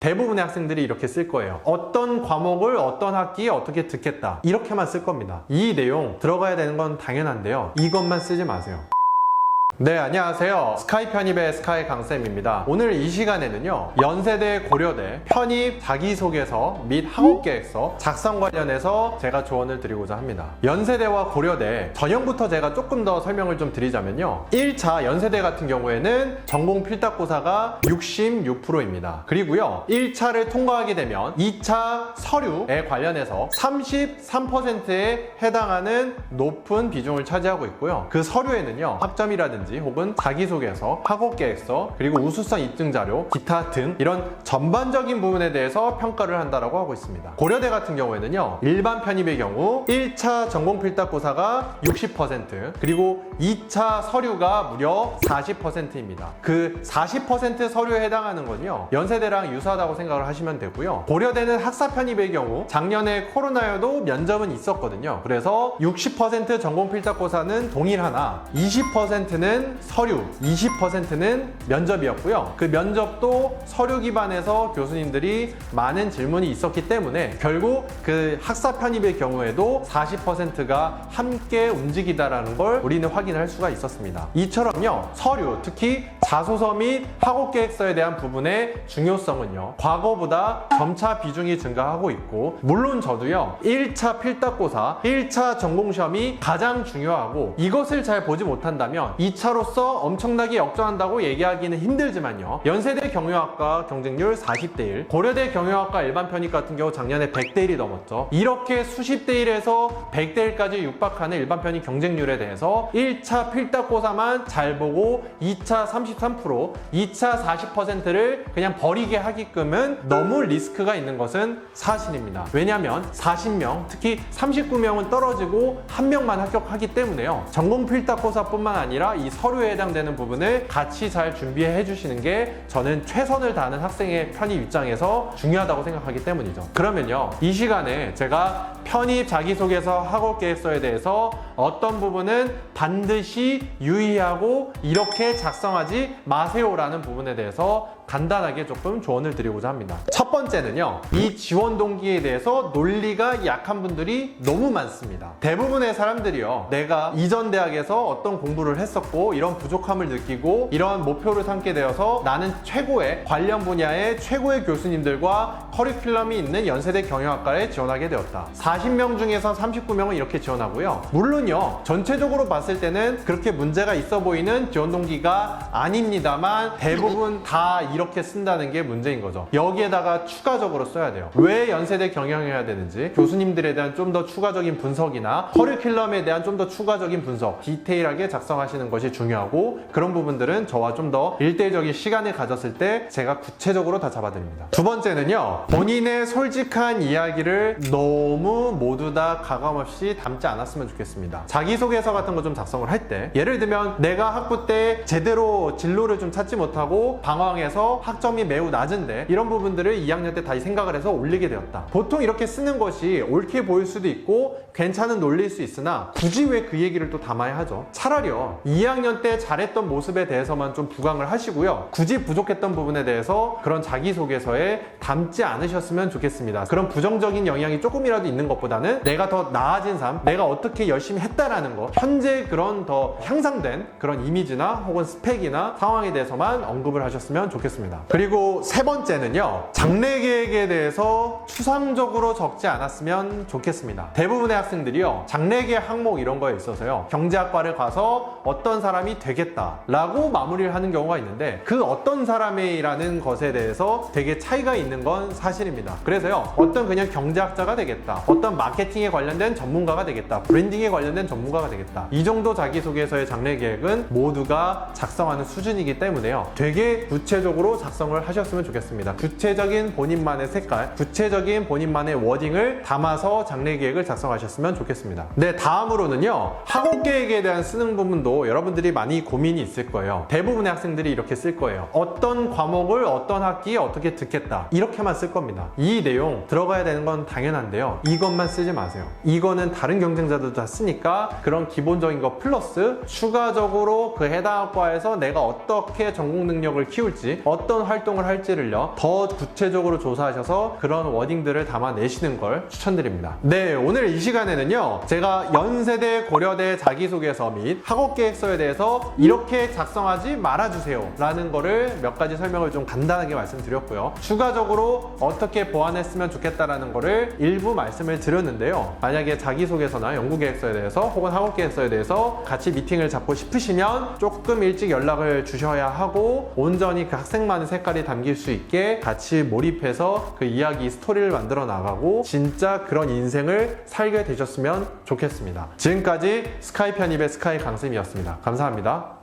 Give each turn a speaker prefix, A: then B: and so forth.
A: 대부분의 학생들이 이렇게 쓸 거예요. 어떤 과목을 어떤 학기에 어떻게 듣겠다, 이렇게만 쓸 겁니다. 이 내용 들어가야 되는 건 당연한데요, 이것만 쓰지 마세요. 네, 안녕하세요. 스카이 편입의 스카이 강쌤입니다. 오늘 이 시간에는요, 연세대 고려대 편입 자기소개서 및 학업계획서 작성 관련해서 제가 조언을 드리고자 합니다. 연세대와 고려대 전형부터 제가 조금 더 설명을 좀 드리자면요, 1차 연세대 같은 경우에는 전공 필답고사가 66%입니다. 그리고요, 1차를 통과하게 되면 2차 서류에 관련해서 33%에 해당하는 높은 비중을 차지하고 있고요. 그 서류에는요, 학점이라든지 혹은 자기소개서, 학업계획서, 그리고 우수성 입증 자료, 기타 등 이런 전반적인 부분에 대해서 평가를 한다라고 하고 있습니다. 고려대 같은 경우에는요, 일반 편입의 경우 1차 전공 필답고사가 60%, 그리고 2차 서류가 무려 40%입니다. 그 40% 서류에 해당하는 건요, 연세대랑 유사하다고 생각을 하시면 되고요. 고려대는 학사 편입의 경우 작년에 코로나여도 면접은 있었거든요. 그래서 60% 전공 필답고사는 동일하나 20%는 서류, 20%는 면접이었고요. 그 면접도 서류 기반에서 교수님들이 많은 질문이 있었기 때문에 결국 그 학사 편입의 경우에도 40%가 함께 움직이다라는 걸 우리는 확인할 수가 있었습니다. 이처럼요, 서류, 특히 자소서 및 학업계획서에 대한 부분의 중요성은요, 과거보다 점차 비중이 증가하고 있고, 물론 저도요, 1차 필답고사, 1차 전공시험이 가장 중요하고, 이것을 잘 보지 못한다면 2차로서 엄청나게 역전한다고 얘기하기는 힘들지만요, 연세대 경영학과 경쟁률 40대 1, 고려대 경영학과 일반 편입 같은 경우 작년에 100대 1이 넘었죠. 이렇게 수십 대 1에서 100대 1까지 육박하는 일반 편입 경쟁률에 대해서 1차 필답고사만 잘 보고 2차 33%, 2차 40%를 그냥 버리게 하기끔은 너무 리스크가 있는 것은 사실입니다. 왜냐하면 40명, 특히 39명은 떨어지고 1명만 합격하기 때문에요, 전공 필답고사뿐만 아니라 이 서류에 해당되는 부분을 같이 잘 준비해 주시는 게 저는 최선을 다하는 학생의 편입 입장에서 중요하다고 생각하기 때문이죠. 그러면요, 이 시간에 제가 편입 자기소개서, 학업계획서에 대해서 어떤 부분은 반드시 유의하고 이렇게 작성하지 마세요라는 부분에 대해서 간단하게 조금 조언을 드리고자 합니다. 첫 번째는요, 이 지원 동기에 대해서 논리가 약한 분들이 너무 많습니다. 대부분의 사람들이요, 내가 이전 대학에서 어떤 공부를 했었고 이런 부족함을 느끼고 이런 목표를 삼게 되어서 나는 최고의 관련 분야의 최고의 교수님들과 커리큘럼이 있는 연세대 경영학과에 지원하게 되었다. 40명 중에서 39명은 이렇게 지원하고요. 물론요, 전체적으로 봤을 때는 그렇게 문제가 있어 보이는 지원 동기가 아닙니다만 대부분 다 이렇게 쓴다는 게 문제인 거죠. 여기에다가 추가적으로 써야 돼요. 왜 연세대 경영해야 되는지, 교수님들에 대한 좀 더 추가적인 분석이나 커리큘럼에 대한 좀 더 추가적인 분석, 디테일하게 작성하시는 것이 중요하고, 그런 부분들은 저와 좀 더 일대적인 시간을 가졌을 때 제가 구체적으로 다 잡아드립니다. 두 번째는요, 본인의 솔직한 이야기를 너무 모두 다 가감없이 담지 않았으면 좋겠습니다. 자기소개서 같은 거 좀 작성을 할 때, 예를 들면 내가 학부 때 제대로 진로를 좀 찾지 못하고 방황해서 학점이 매우 낮은데 이런 부분들을 2학년 때 다시 생각을 해서 올리게 되었다. 보통 이렇게 쓰는 것이 옳게 보일 수도 있고 괜찮은 논리일 수 있으나 굳이 왜 그 얘기를 또 담아야 하죠? 차라리요, 2학년 때 잘했던 모습에 대해서만 좀 부강을 하시고요, 굳이 부족했던 부분에 대해서 그런 자기소개서에 담지 않으셨으면 좋겠습니다. 그런 부정적인 영향이 조금이라도 있는 것보다는 내가 더 나아진 삶, 내가 어떻게 열심히 했다라는 거, 현재 그런 더 향상된 그런 이미지나 혹은 스펙이나 상황에 대해서만 언급을 하셨으면 좋겠습니다. 그리고 세 번째는요, 장래 계획에 대해서 추상적으로 적지 않았으면 좋겠습니다. 대부분의 학생들이요, 장래 계획 항목 이런 거에 있어서요, 경제학과를 가서 어떤 사람이 되겠다라고 마무리를 하는 경우가 있는데, 그 어떤 사람이라는 것에 대해서 되게 차이가 있는 건 사실입니다. 그래서요, 어떤 그냥 경제학자가 되겠다, 어떤 마케팅에 관련된 전문가가 되겠다, 브랜딩에 관련된 전문가가 되겠다, 이 정도 자기소개서의 장래 계획은 모두가 작성하는 수준이기 때문에요, 되게 구체적으로 작성을 하셨으면 좋겠습니다. 구체적인 본인만의 색깔, 구체적인 본인만의 워딩을 담아서 장래 계획을 작성하셨으면 좋겠습니다. 네, 다음으로는요, 학업계획에 대한 쓰는 부분도 여러분들이 많이 고민이 있을 거예요. 대부분의 학생들이 이렇게 쓸 거예요. 어떤 과목을 어떤 학기에 어떻게 듣겠다, 이렇게만 쓸 겁니다. 이 내용 들어가야 되는 건 당연한데요, 이것만 쓰지 마세요. 이거는 다른 경쟁자들도 다 쓰니까 그런 기본적인 거 플러스 추가적으로 그 해당 학과에서 내가 어떻게 전공 능력을 키울지, 어떤 활동을 할지를요 더 구체적으로 조사하셔서 그런 워딩들을 담아내시는 걸 추천드립니다. 네, 오늘 이 시간에는요 제가 연세대 고려대 자기소개서 및 학업계획서에 대해서 이렇게 작성하지 말아주세요 라는 거를 몇 가지 설명을 좀 간단하게 말씀드렸고요. 추가적으로 어떻게 보완했으면 좋겠다라는 거를 일부 말씀을 드렸는데요. 만약에 자기소개서나 연구계획서에 대해서 혹은 학업계획서에 대해서 같이 미팅을 잡고 싶으시면 조금 일찍 연락을 주셔야 하고 온전히 그 학생만의 색깔이 담길 수 있게 같이 몰입해서 그 이야기 스토리를 만들어 나가고 진짜 그런 인생을 살게 되셨으면 좋겠습니다. 지금까지 스카이 편입의 스카이 강쌤이었습니다. 감사합니다.